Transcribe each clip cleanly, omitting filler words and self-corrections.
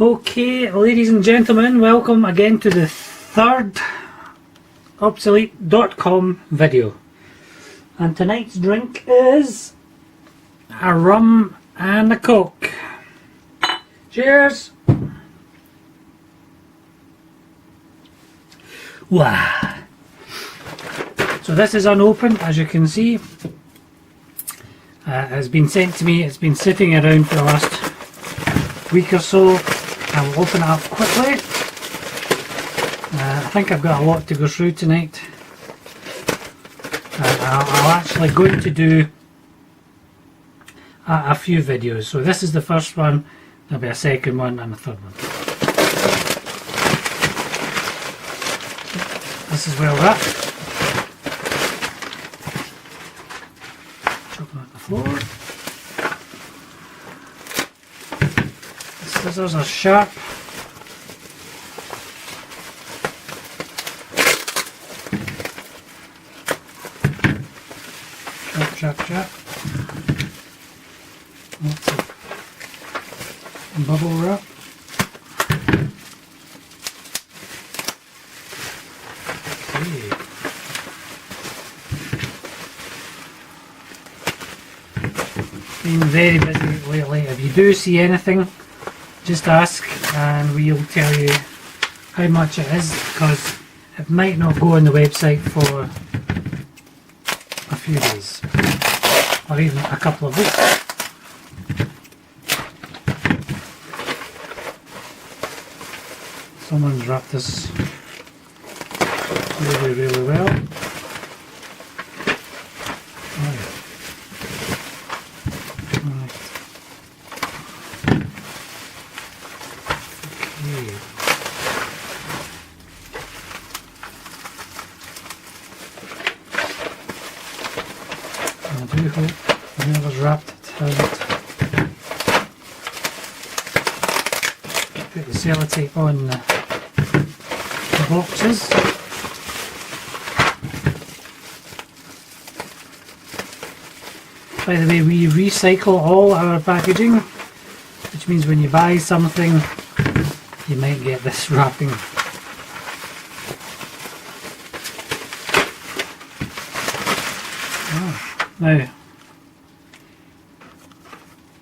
Okay, ladies and gentlemen, welcome again to the third obzolete.com video. And tonight's drink is a rum and a coke. Cheers! Wow! So this is unopened, as you can see. It has been sent to me. It's been sitting around for the last week or so. I will open it up quickly. I think I've got a lot to go through tonight. I'll actually going to do a few videos. So this is the first one, there'll be a second one and a third one. This is where we're at. Chuck it on the floor. The scissors are sharp. Chop, chop, chop. Lots of bubble wrap. Okay. Been very busy lately. If you do see anything, just ask and we'll tell you how much it is, because it might not go on the website for a few days or even a couple of weeks. Someone's wrapped this really well. Right. Okay. I do hope whoever's wrapped it hasn't put the sellotape on the boxes. By the way, we recycle all our packaging, which means when you buy something you might get this wrapping. Now,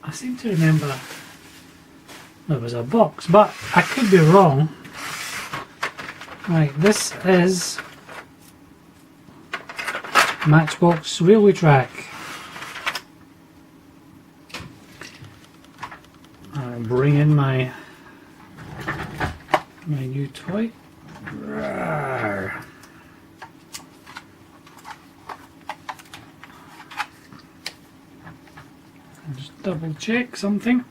I seem to remember there was a box, but I could be wrong. Right, this is Matchbox Railway Track. I'll bring in my new toy. Rawr. Just double check something.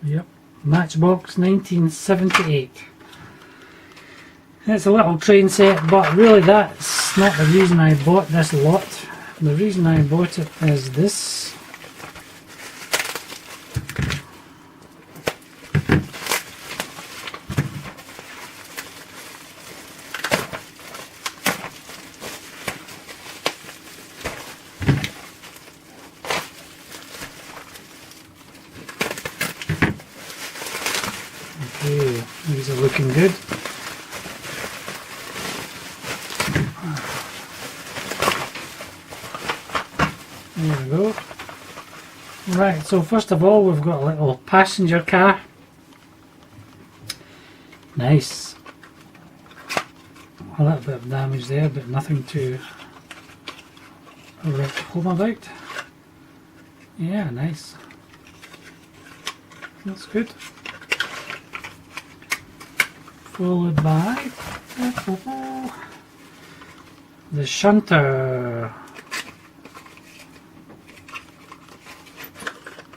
Yep, Matchbox 1978. It's a little train set, but really that's not the reason I bought this lot. The reason I bought it is this. Okay, these are looking good. There we go. Right, so first of all we've got a little passenger car. Nice. A little bit of damage there, but nothing to write home about. Yeah, nice. That's good. Followed by the shunter.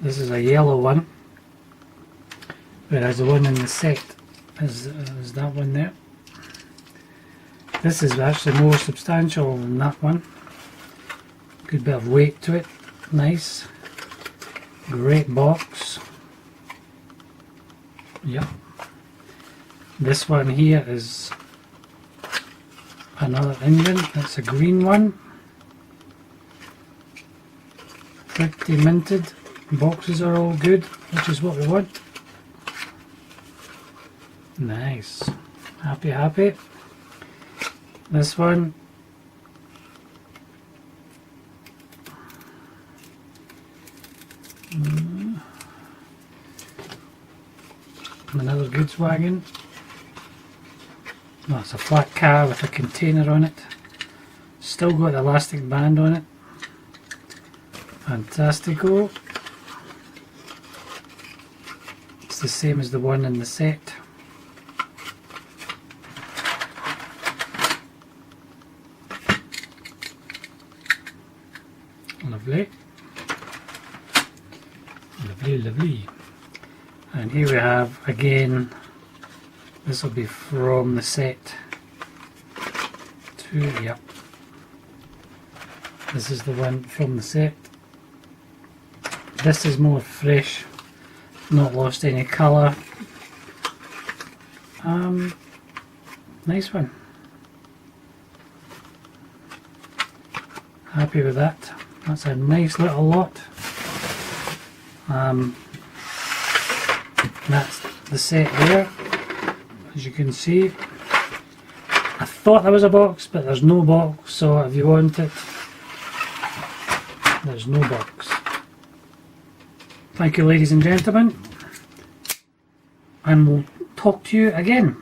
This is a yellow one, whereas the one in the set is that one there. This is actually more substantial than that one. Good bit of weight to it. Nice. Great box. Yep. This one here is another Indian. It's a green one. Pretty minted. Boxes are all good, which is what we want. Nice. Happy, happy. This one. Another goods wagon. Oh, it's a flat car with a container on it. Still got the elastic band on it. Fantastico. It's the same as the one in the set. Lovely. Lovely, lovely. And here we have, again, this will be from the set two, yep. This is the one from the set. This is more fresh, not lost any colour. Nice one. Happy with that. That's a nice little lot. That's the set there, as you can see. I thought there was a box, but there's no box, so if you want it, there's no box. Thank you, ladies and gentlemen, and we'll talk to you again.